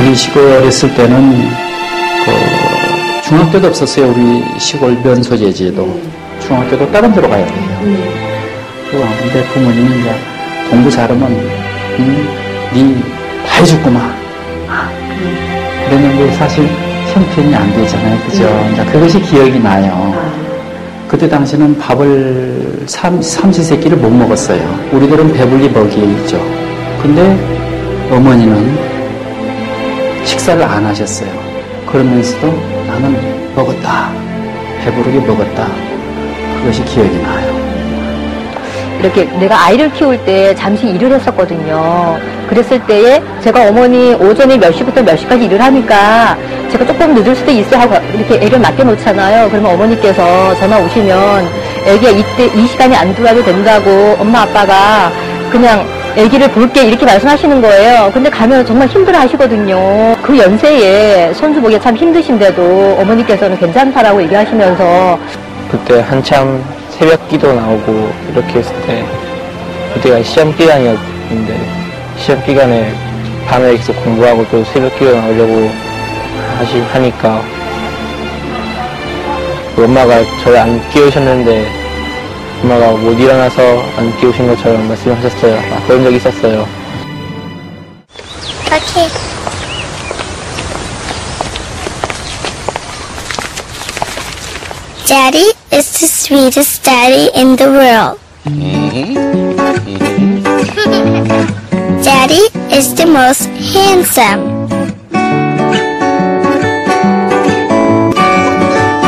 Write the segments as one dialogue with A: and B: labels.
A: 우리 시골에 있을 때는 그 중학교도 없었어요. 우리 시골 면소재지에도 중학교도 다른 데로 가야 돼요. 근데 부모님이 이제 공부 잘하면 니 다 해줬구만. 그랬는데 사실 형편이 안 되잖아요. 그죠? 이제 그것이 기억이 나요. 그때 당시는 밥을 삼시세끼를 못 먹었어요. 우리들은 배불리 먹이죠. 근데 어머니는 식사를 안 하셨어요. 그러면서도 나는 먹었다. 배부르게 먹었다. 그것이 기억이 나요.
B: 이렇게 내가 아이를 키울 때 잠시 일을 했었거든요. 그랬을 때에 제가 어머니 오전에 몇 시부터 몇 시까지 일을 하니까 제가 조금 늦을 수도 있어요 하고 이렇게 애를 맡겨놓잖아요. 그러면 어머니께서 전화 오시면 애기가 이때 이 시간에 안 들어와도 된다고 엄마 아빠가 그냥 애기를 볼게 이렇게 말씀하시는 거예요. 근데 가면 정말 힘들어 하시거든요. 그 연세에 손주 보기가 참 힘드신데도 어머니께서는 괜찮다라고 얘기하시면서
C: 그때 한참 새벽 기도 나오고 이렇게 했을 때 그때가 시험 기간이었는데 시험 기간에 밤에 계속 공부하고 또 새벽 기도 나오려고 하니까 그 엄마가 저를 안 깨우셨는데 엄마가 못 일어나서 안 깨우신 것처럼 말씀하셨어요. 그런 적이 있었어요.
D: 오케이. Daddy is the sweetest daddy in the world. Daddy is the most handsome.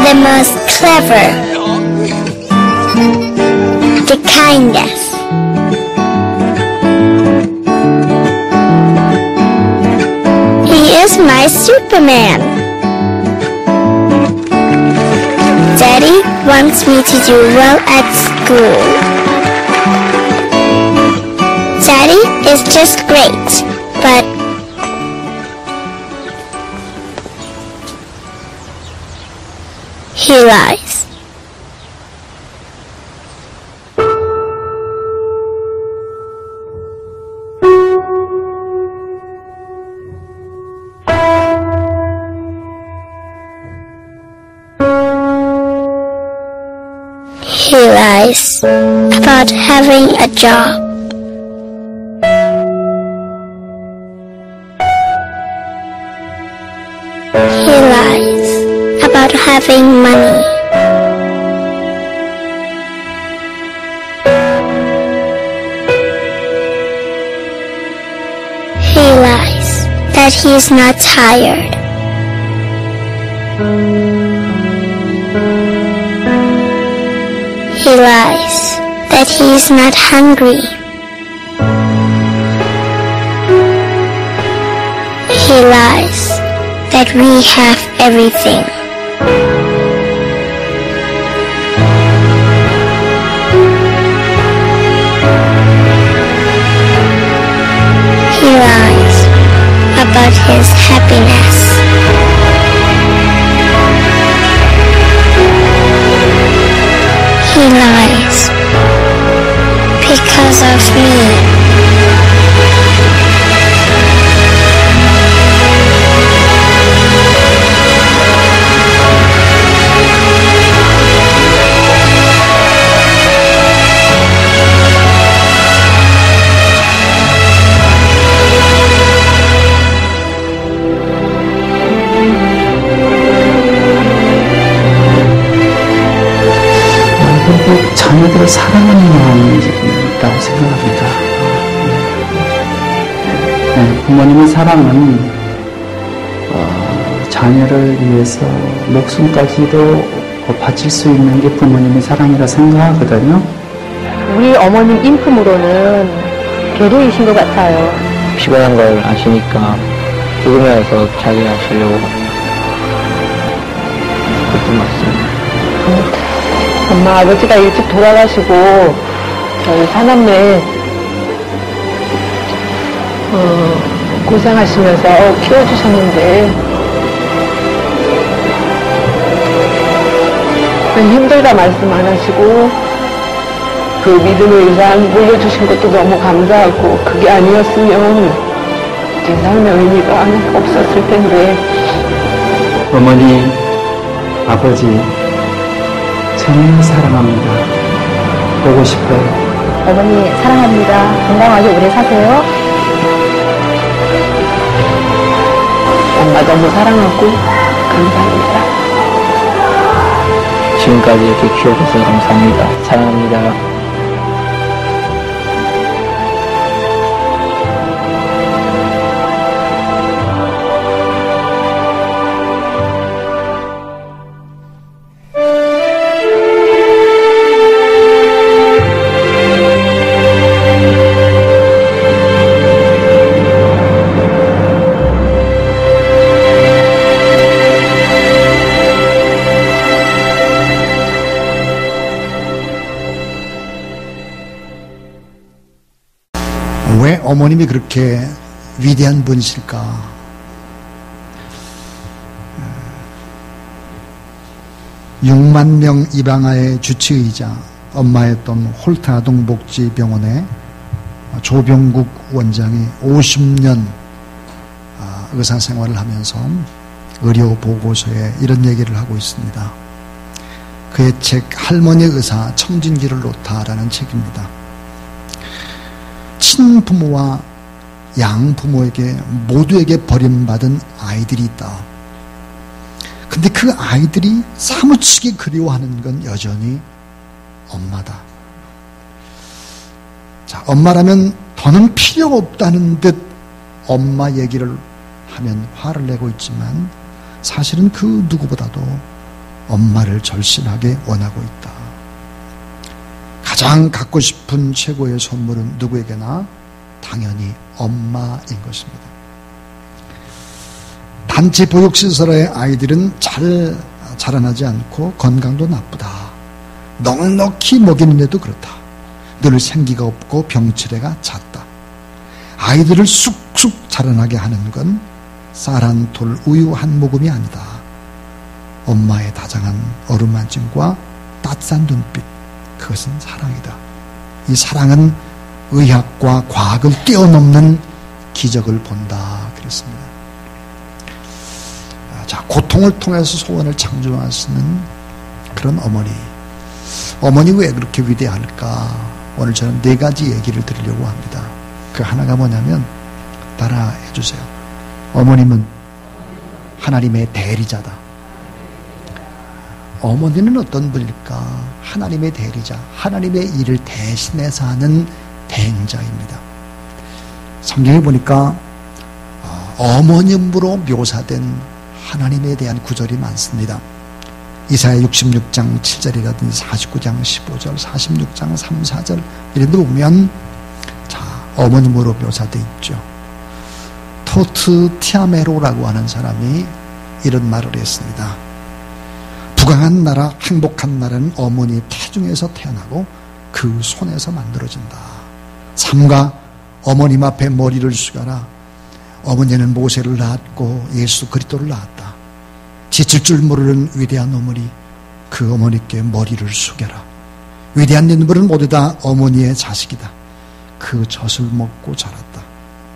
D: The most clever. The kindest. He is my Superman. Daddy wants me to do well at school. Daddy is just great, but he lies. He lies about having a job. He lies about having money. He lies that he is not tired. He lies that he is not hungry. He lies that we have everything. He lies about his happiness. He lies because of me.
A: 자녀들을 사랑하는 마음이라고 생각합니다. 네, 부모님의 사랑은 자녀를 위해서 목숨까지도 바칠 수 있는 게 부모님의 사랑이라 생각하거든요.
B: 우리 어머님 인품으로는 괴로이신 것 같아요.
C: 피곤한 걸 아시니까 조금이라도 자게 하시려고 그것도 맞습니다.
E: 엄마 아버지가 일찍 돌아가시고 저희 사남매 고생하시면서 키워주셨는데 힘들다 말씀 안 하시고 그 믿음의 이상 물려주신 것도 너무 감사하고 그게 아니었으면 이제 삶의 의미가 없었을 텐데.
A: 어머니, 아버지, 정말 사랑합니다. 보고 싶어요.
B: 어머니 사랑합니다. 건강하게 오래 사세요.
E: 엄마 너무 사랑하고 감사합니다.
C: 지금까지 이렇게 키워줘서 감사합니다. 사랑합니다.
F: 왜 어머님이 그렇게 위대한 분이실까? (6만 명) 입양아의 주치의자 엄마였던 홀트 아동복지병원의 조병국 원장이 50년 의사 생활을 하면서 의료 보고서에 이런 얘기를 하고 있습니다. 그의 책 할머니 의사 청진기를 놓다라는 책입니다. 친부모와 양부모에게 모두에게 버림받은 아이들이 있다. 근데 그 아이들이 사무치게 그리워하는 건 여전히 엄마다. 자, 엄마라면 더는 필요 없다는 듯 엄마 얘기를 하면 화를 내고 있지만 사실은 그 누구보다도 엄마를 절실하게 원하고 있다. 가장 갖고 싶은 최고의 선물은 누구에게나 당연히 엄마인 것입니다. 단체 보육시설의 아이들은 잘 자라나지 않고 건강도 나쁘다. 넉넉히 먹이는데도 그렇다. 늘 생기가 없고 병치레가 잦다. 아이들을 쑥쑥 자라나게 하는 건 쌀 한 톨 우유 한 모금이 아니다. 엄마의 다정한 어루만짐과 따뜻한 눈빛, 그것은 사랑이다. 이 사랑은 의학과 과학을 뛰어넘는 기적을 본다. 그랬습니다. 자, 고통을 통해서 소원을 창조하시는 그런 어머니. 어머니 왜 그렇게 위대할까? 오늘 저는 4가지 얘기를 드리려고 합니다. 그 하나가 뭐냐면 따라해 주세요. 어머님은 하나님의 대리자다. 어머니는 어떤 분일까? 하나님의 대리자, 하나님의 일을 대신해서 하는 대행자입니다. 성경에 보니까 어머님으로 묘사된 하나님에 대한 구절이 많습니다. 이사야 66장 7절이라든지 49장 15절, 46장 3, 4절 이런 데 보면 자, 어머님으로 묘사되어 있죠. 토트 티아메로라고 하는 사람이 이런 말을 했습니다. 부강한 나라, 행복한 나라는 어머니의 태중에서 태어나고 그 손에서 만들어진다. 삼가 어머님 앞에 머리를 숙여라. 어머니는 모세를 낳았고 예수 그리스도를 낳았다. 지칠 줄 모르는 위대한 어머니, 그 어머니께 머리를 숙여라. 위대한 인물은 모두 다 어머니의 자식이다. 그 젖을 먹고 자랐다.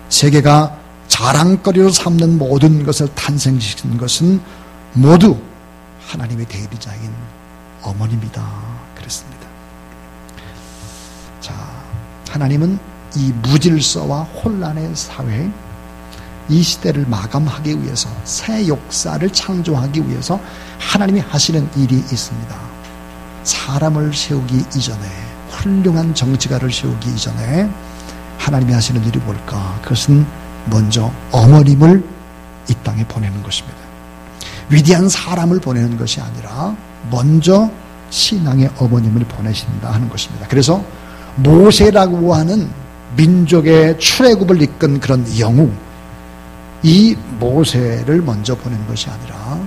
F: 세계가 자랑거리로 삼는 모든 것을 탄생시킨 것은 모두 하나님의 대리자인 어머니입니다. 그랬습니다. 자, 하나님은 이 무질서와 혼란의 사회, 이 시대를 마감하기 위해서 새 역사를 창조하기 위해서 하나님이 하시는 일이 있습니다. 사람을 세우기 이전에, 훌륭한 정치가를 세우기 이전에 하나님이 하시는 일이 뭘까? 그것은 먼저 어머님을 이 땅에 보내는 것입니다. 위대한 사람을 보내는 것이 아니라 먼저 신앙의 어머님을 보내신다 하는 것입니다. 그래서 모세라고 하는 민족의 출애굽을 이끈 그런 영웅, 이 모세를 먼저 보낸 것이 아니라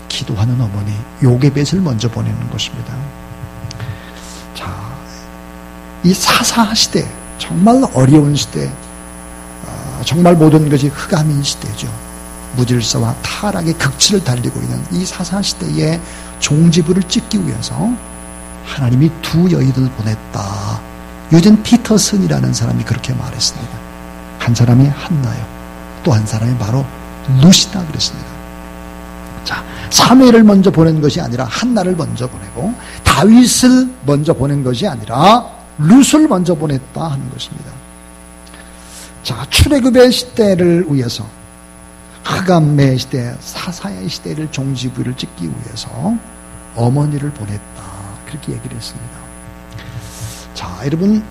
F: 기도하는 어머니 요게벳을 먼저 보내는 것입니다. 자, 이 사사시대, 정말 어려운 시대, 정말 모든 것이 흑암인 시대죠. 무질서와 타락의 극치를 달리고 있는 이 사사시대의 종지부를 찍기 위해서 하나님이 두 여인을 보냈다. 유진 피터슨이라는 사람이 그렇게 말했습니다. 한 사람이 한나요, 또 한 사람이 바로 룻이다 그랬습니다. 자, 사무엘을 먼저 보낸 것이 아니라 한나를 먼저 보내고 다윗을 먼저 보낸 것이 아니라 룻을 먼저 보냈다 하는 것입니다. 자, 출애굽의 시대를 위해서 흑암의 시대, 사사의 시대를 종지부를 찍기 위해서 어머니를 보냈다 그렇게 얘기를 했습니다. 자, 여러분,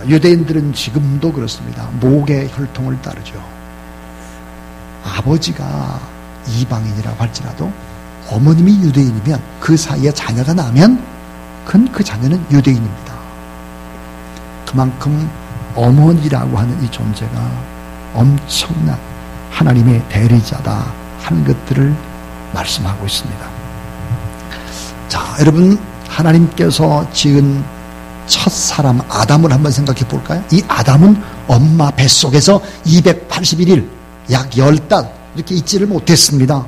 F: 유대인들은 지금도 그렇습니다. 목의 혈통을 따르죠. 아버지가 이방인이라고 할지라도 어머님이 유대인이면 그 사이에 자녀가 나면 그 자녀는 유대인입니다. 그만큼 어머니라고 하는 이 존재가 엄청난 하나님의 대리자다 하는 것들을 말씀하고 있습니다. 자, 여러분, 하나님께서 지은 첫 사람 아담을 한번 생각해 볼까요? 이 아담은 엄마 뱃속에서 281일, 약 10달 이렇게 있지를 못했습니다.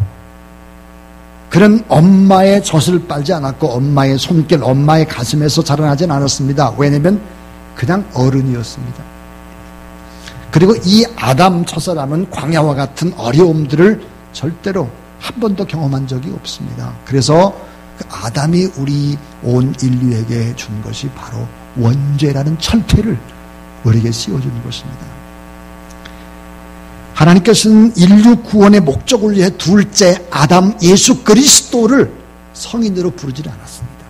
F: 그런 엄마의 젖을 빨지 않았고 엄마의 손길, 엄마의 가슴에서 자라나진 않았습니다. 왜냐하면 그냥 어른이었습니다. 그리고 이 아담 첫사람은 광야와 같은 어려움들을 절대로 한 번도 경험한 적이 없습니다. 그래서 그 아담이 우리 온 인류에게 준 것이 바로 원죄라는 철퇴를 우리에게 씌워주는 것입니다. 하나님께서는 인류 구원의 목적을 위해 둘째 아담 예수 그리스도를 성인으로 부르지 않았습니다.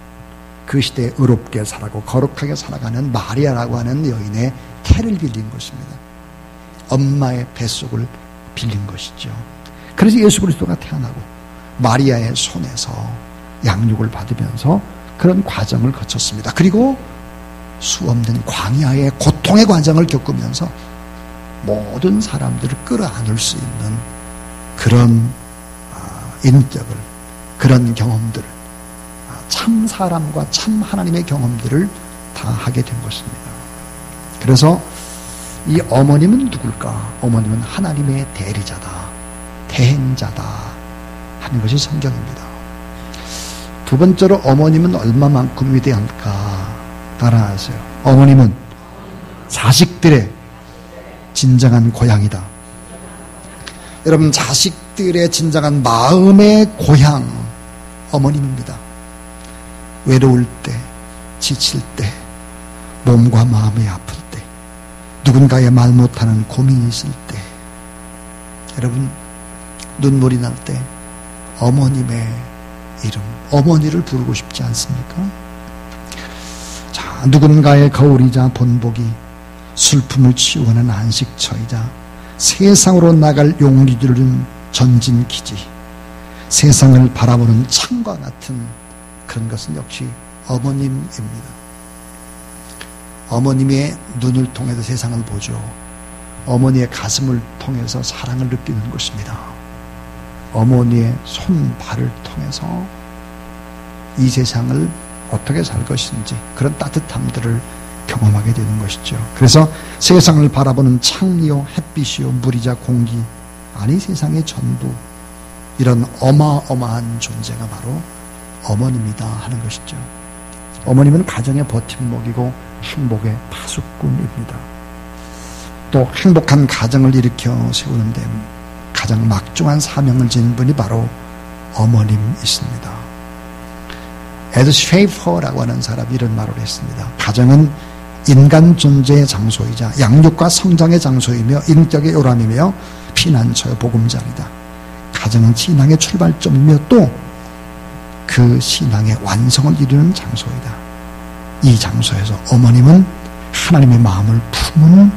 F: 그 시대에 의롭게 살아고 거룩하게 살아가는 마리아라고 하는 여인의 태를 빌린 것입니다. 엄마의 뱃속을 빌린 것이죠. 그래서 예수 그리스도가 태어나고 마리아의 손에서 양육을 받으면서 그런 과정을 거쳤습니다. 그리고 수없는 광야의 고통의 과정을 겪으면서 모든 사람들을 끌어안을 수 있는 그런 인격을, 그런 경험들을, 참 사람과 참 하나님의 경험들을 다 하게 된 것입니다. 그래서 이 어머님은 누굴까? 어머님은 하나님의 대리자다, 대행자다 하는 것이 성경입니다. 두 번째로 어머님은 얼마만큼 위대할까? 따라하세요. 어머님은 자식들의 진정한 고향이다. 여러분, 자식들의 진정한 마음의 고향 어머님입니다. 외로울 때, 지칠 때, 몸과 마음이 아플 때, 누군가의 말 못하는 고민이 있을 때, 여러분, 눈물이 날 때 어머님의 이름, 어머니를 부르고 싶지 않습니까? 자, 누군가의 거울이자 본보기, 슬픔을 치유하는 안식처이자 세상으로 나갈 용기를 준 전진기지, 세상을 바라보는 창과 같은 그런 것은 역시 어머님입니다. 어머님의 눈을 통해서 세상을 보죠. 어머니의 가슴을 통해서 사랑을 느끼는 것입니다. 어머니의 손발을 통해서 이 세상을 어떻게 살 것인지 그런 따뜻함들을 경험하게 되는 것이죠. 그래서 세상을 바라보는 창이요 햇빛이요 물이자 공기, 아니 세상의 전부, 이런 어마어마한 존재가 바로 어머님이다 하는 것이죠. 어머님은 가정의 버팀목이고 행복의 파수꾼입니다. 또 행복한 가정을 일으켜 세우는 데 가장 막중한 사명을 지닌 분이 바로 어머님이십니다. 에드 쉐이퍼라고 하는 사람이 이런 말을 했습니다. 가정은 인간 존재의 장소이자 양육과 성장의 장소이며 인격의 요람이며 피난처요 보금자리다. 가정은 신앙의 출발점이며 또 그 신앙의 완성을 이루는 장소이다. 이 장소에서 어머님은 하나님의 마음을 품은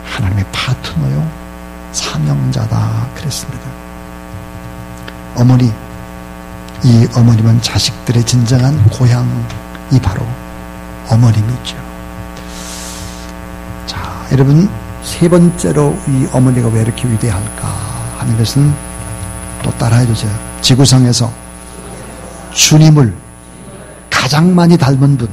F: 하나님의 파트너요 사명자다 그랬습니다. 어머니, 이 어머님은 자식들의 진정한 고향이 바로 어머님이죠. 자, 여러분, 세 번째로 이 어머니가 왜 이렇게 위대할까 하는 것은 또 따라해 주세요. 지구상에서 주님을 가장 많이 닮은 분,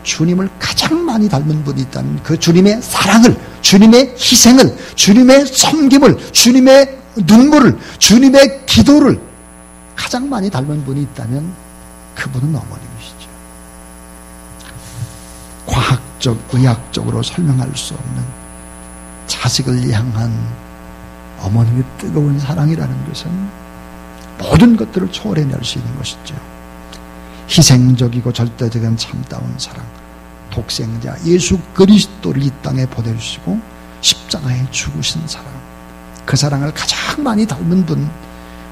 F: 주님을 가장 많이 닮은 분이 있다면 그 주님의 사랑을, 주님의 희생을, 주님의 섬김을, 주님의 눈물을, 주님의 기도를 가장 많이 닮은 분이 있다면 그분은 어머님이시죠. 과학적, 의학적으로 설명할 수 없는 자식을 향한 어머님의 뜨거운 사랑이라는 것은 모든 것들을 초월해낼 수 있는 것이죠. 희생적이고 절대적인 참다운 사랑, 독생자 예수 그리스도를 이 땅에 보내주시고 십자가에 죽으신 사랑, 그 사랑을 가장 많이 닮은 분,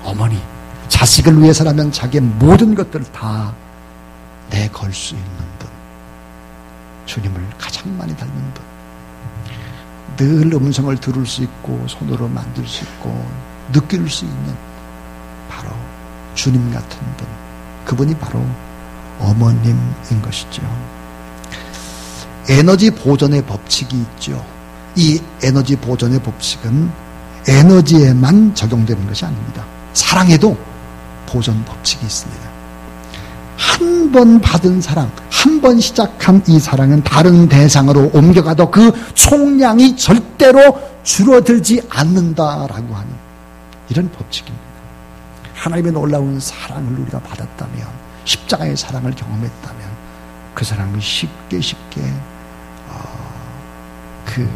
F: 어머니. 자식을 위해서라면 자기의 모든 것들을 다 내걸 수 있는 분, 주님을 가장 많이 닮은 분, 늘 음성을 들을 수 있고 손으로 만질 수 있고 느낄 수 있는 바로 주님 같은 분, 그분이 바로 어머님인 것이죠. 에너지 보존의 법칙이 있죠. 이 에너지 보존의 법칙은 에너지에만 적용되는 것이 아닙니다. 사랑에도 보존 법칙이 있습니다. 한 번 받은 사랑, 한 번 시작한 이 사랑은 다른 대상으로 옮겨가도 그 총량이 절대로 줄어들지 않는다라고 하는 이런 법칙입니다. 하나님의 놀라운 사랑을 우리가 받았다면, 십자가의 사랑을 경험했다면 그 사랑이 쉽게 그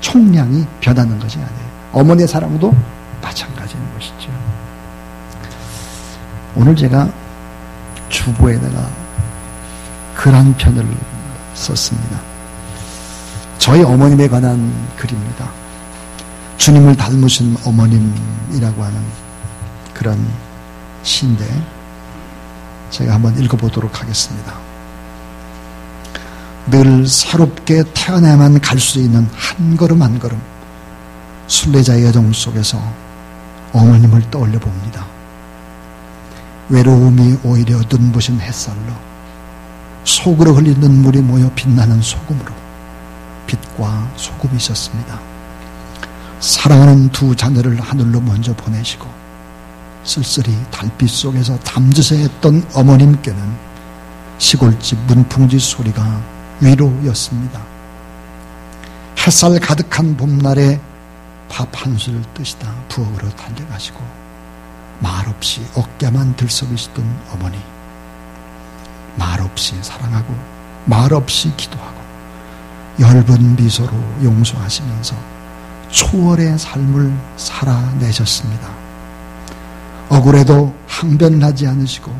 F: 총량이 변하는 것이 아니에요. 어머니의 사랑도 마찬가지인 것이죠. 오늘 제가 주보에다가 글 한 편을 썼습니다. 저희 어머님에 관한 글입니다. 주님을 닮으신 어머님이라고 하는 그런 시인데 제가 한번 읽어보도록 하겠습니다. 늘 새롭게 태어나야만 갈 수 있는 한 걸음 한 걸음 순례자의 여정 속에서 어머님을 떠올려 봅니다. 외로움이 오히려 눈부신 햇살로, 속으로 흘린 눈물이 모여 빛나는 소금으로 빛과 소금이 있었습니다. 사랑하는 두 자녀를 하늘로 먼저 보내시고 쓸쓸히 달빛 속에서 잠드세했던 어머님께는 시골집 문풍지 소리가 위로였습니다. 햇살 가득한 봄날에 밥 한 술 뜨시다 부엌으로 달려가시고 말없이 어깨만 들썩이시던 어머니, 말없이 사랑하고 말없이 기도하고 엷은 미소로 용서하시면서 초월의 삶을 살아내셨습니다. 억울해도 항변하지 않으시고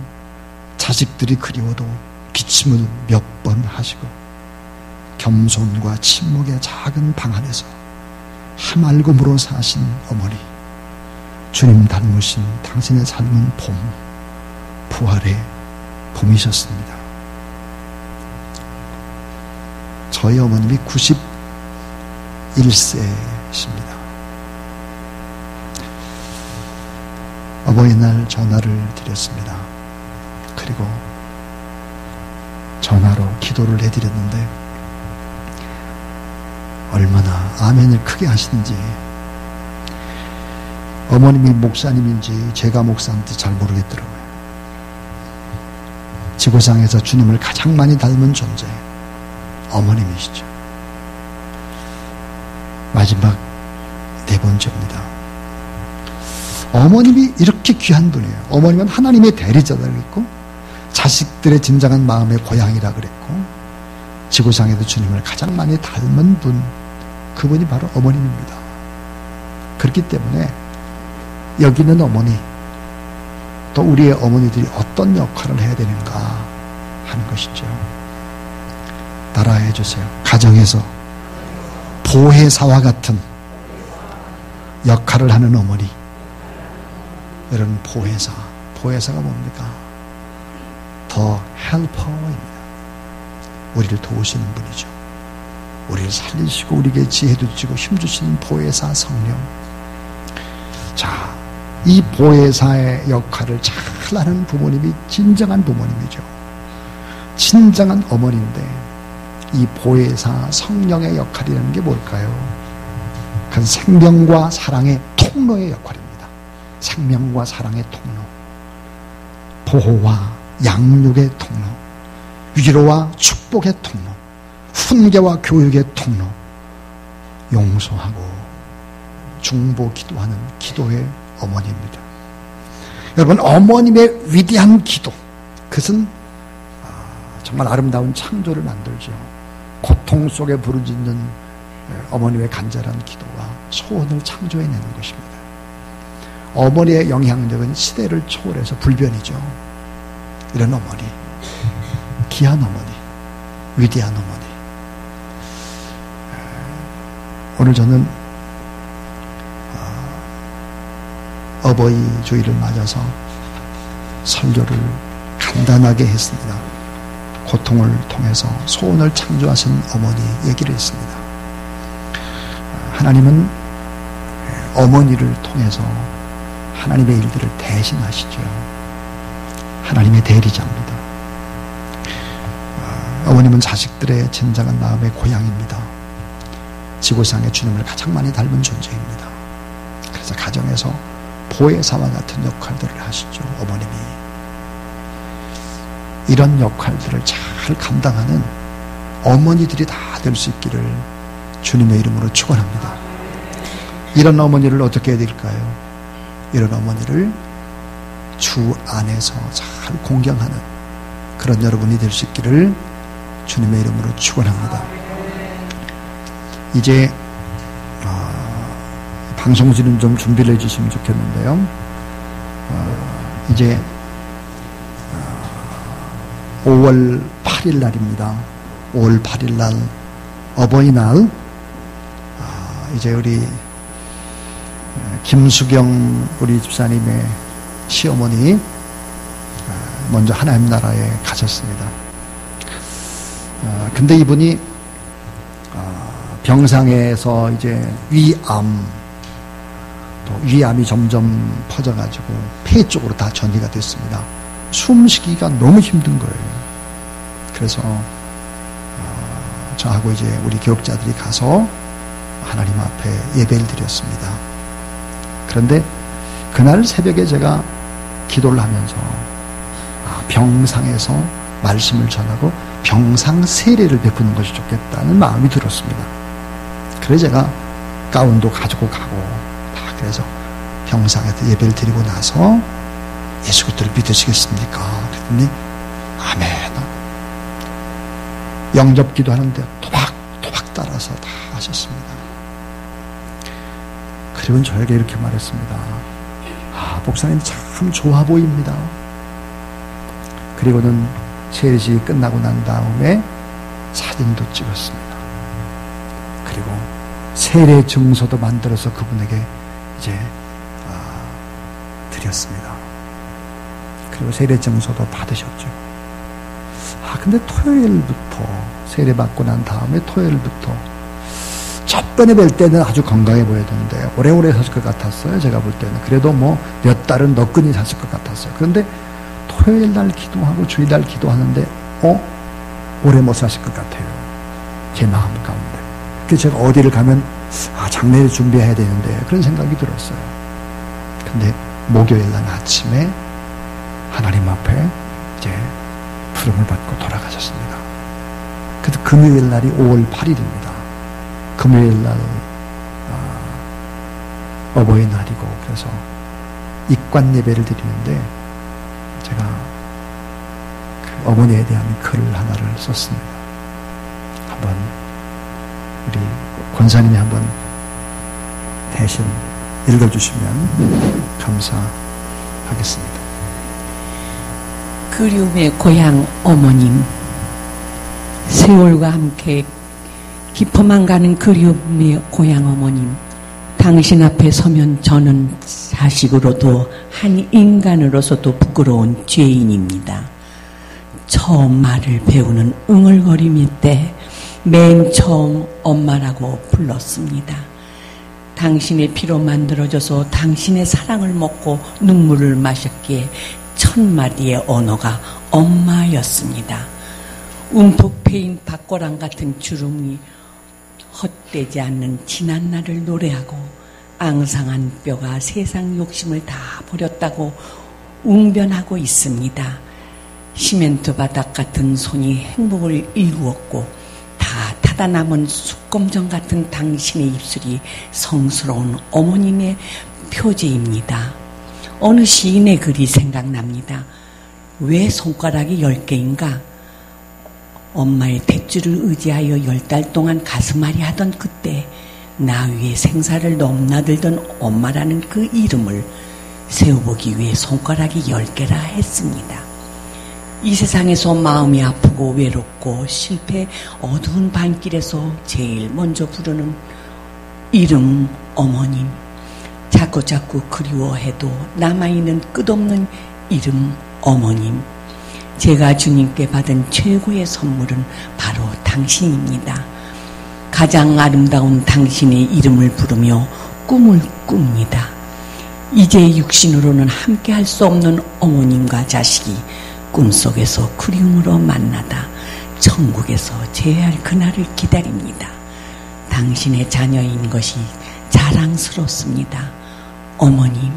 F: 자식들이 그리워도 기침을 몇 번 하시고 겸손과 침묵의 작은 방 안에서 해맑음으로 사신 어머니, 주님 닮으신 당신의 삶은 봄, 부활의 봄이셨습니다. 저희 어머님이 91세이십니다. 어버이날 전화를 드렸습니다. 그리고 전화로 기도를 해드렸는데 얼마나 아멘을 크게 하시는지, 어머님이 목사님인지 제가 목사인지 잘 모르겠더라고요. 지구상에서 주님을 가장 많이 닮은 존재, 어머님이시죠. 마지막 네 번째입니다. 어머님이 이렇게 귀한 분이에요. 어머님은 하나님의 대리자라 그랬고 자식들의 진정한 마음의 고향이라 그랬고 지구상에도 주님을 가장 많이 닮은 분, 그분이 바로 어머님입니다. 그렇기 때문에 여기 있는 어머니, 또 우리의 어머니들이 어떤 역할을 해야 되는가 하는 것이죠. 따라해 주세요. 가정에서 보혜사와 같은 역할을 하는 어머니. 여러분, 보혜사가 뭡니까? 더 헬퍼입니다. 우리를 도우시는 분이죠. 우리를 살리시고 우리에게 지혜도 주시고 힘주시는 보혜사 성령. 자, 이 보혜사의 역할을 잘하는 부모님이 진정한 부모님이죠. 진정한 어머니인데 이 보혜사 성령의 역할이라는 게 뭘까요? 그건 생명과 사랑의 통로의 역할입니다. 생명과 사랑의 통로, 보호와 양육의 통로, 위로와 축복의 통로, 훈계와 교육의 통로, 용서하고 중보 기도하는 기도의 어머니입니다. 여러분, 어머님의 위대한 기도, 그것은 정말 아름다운 창조를 만들죠. 고통 속에 부르짖는 어머니의 간절한 기도와 소원을 창조해내는 것입니다. 어머니의 영향력은 시대를 초월해서 불변이죠. 이런 어머니, 귀한 어머니, 위대한 어머니. 오늘 저는 어버이 주일을 맞아서 설교를 간단하게 했습니다. 고통을 통해서 소원을 창조하신 어머니 얘기를 했습니다. 하나님은 어머니를 통해서 하나님의 일들을 대신하시죠. 하나님의 대리자입니다. 어머님은 자식들의 진정한 마음의 고향입니다. 지구상의 주님을 가장 많이 닮은 존재입니다. 그래서 가정에서 보혜사와 같은 역할들을 하시죠. 어머님이 이런 역할들을 잘 감당하는 어머니들이 다 될 수 있기를 주님의 이름으로 축원합니다. 이런 어머니를 어떻게 해야 될까요? 이런 어머니를 주 안에서 잘 공경하는 그런 여러분이 될 수 있기를 주님의 이름으로 축원합니다. 이제 방송진은 좀 준비를 해주시면 좋겠는데요. 이제 5월 8일 날입니다. 5월 8일 날 어버이날. 이제 우리 김수경 우리 집사님의 시어머니 먼저 하나님 나라에 가셨습니다. 근데 이분이 병상에서 이제 위암이 점점 퍼져가지고 폐 쪽으로 다 전이가 됐습니다. 숨쉬기가 너무 힘든 거예요. 그래서 저하고 이제 우리 교육자들이 가서 하나님 앞에 예배를 드렸습니다. 그런데 그날 새벽에 제가 기도를 하면서 병상에서 말씀을 전하고 병상 세례를 베푸는 것이 좋겠다는 마음이 들었습니다. 그래서 제가 가운도 가지고 가고 다 그래서 병상에서 예배를 드리고 나서 예수 그리스도를 믿으시겠습니까? 그랬더니 아멘. 영접 기도하는데 토박토박 따라서 다 하셨습니다. 그리고 저에게 이렇게 말했습니다. 목사님 참 좋아 보입니다. 그리고는 세례식이 끝나고 난 다음에 사진도 찍었습니다. 그리고 세례 증서도 만들어서 그분에게 이제 드렸습니다. 그리고 세례 증서도 받으셨죠. 근데 토요일부터 세례 받고 난 다음에 토요일부터 첫 번에 뵐 때는 아주 건강해 보였는데 오래오래 사실 것 같았어요. 제가 볼 때는. 그래도 뭐 몇 달은 너끈히 사실 것 같았어요. 그런데 토요일 날 기도하고 주일 날 기도하는데 오래 못 사실 것 같아요. 제 마음 가운데. 그래서 제가 어디를 가면 장례를 준비해야 되는데 그런 생각이 들었어요. 근데 목요일 날 아침에 하나님 앞에 이제 부름을 받고 돌아가셨습니다. 그래서 금요일 날이 5월 8일입니다. 금요일 날 어버이날이고 그래서 입관 예배를 드리는데 제가 그 어머니에 대한 글을 하나를 썼습니다. 한번 우리 권사님이 한번 대신 읽어주시면 감사하겠습니다.
E: 그리움의 고향 어머님, 세월과 함께 깊어만 가는 그리움의 고향 어머님, 당신 앞에 서면 저는 자식으로도 한 인간으로서도 부끄러운 죄인입니다. 처음 말을 배우는 응얼거림일 때 맨 처음 엄마라고 불렀습니다. 당신의 피로 만들어져서 당신의 사랑을 먹고 눈물을 마셨기에 첫 마디의 언어가 엄마였습니다. 움푹 패인 밭고랑 같은 주름이 헛되지 않는 지난 날을 노래하고 앙상한 뼈가 세상 욕심을 다 버렸다고 웅변하고 있습니다. 시멘트 바닥 같은 손이 행복을 일구었고 다 타다 남은 숯검정 같은 당신의 입술이 성스러운 어머님의 표제입니다. 어느 시인의 글이 생각납니다. 왜 손가락이 10개인가? 엄마의 탯줄을 의지하여 10달 동안 가슴앓이 하던 그때 나 위에 생사를 넘나들던 엄마라는 그 이름을 세워보기 위해 손가락이 10개라 했습니다. 이 세상에서 마음이 아프고 외롭고 실패 어두운 밤길에서 제일 먼저 부르는 이름 어머님. 자꾸자꾸 그리워해도 남아있는 끝없는 이름 어머님. 제가 주님께 받은 최고의 선물은 바로 당신입니다. 가장 아름다운 당신의 이름을 부르며 꿈을 꿉니다. 이제 육신으로는 함께 할 수 없는 어머님과 자식이 꿈속에서 그리움으로 만나다 천국에서 재회할 그날을 기다립니다. 당신의 자녀인 것이 자랑스럽습니다. 어머님,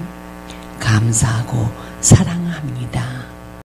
E: 감사하고 사랑합니다.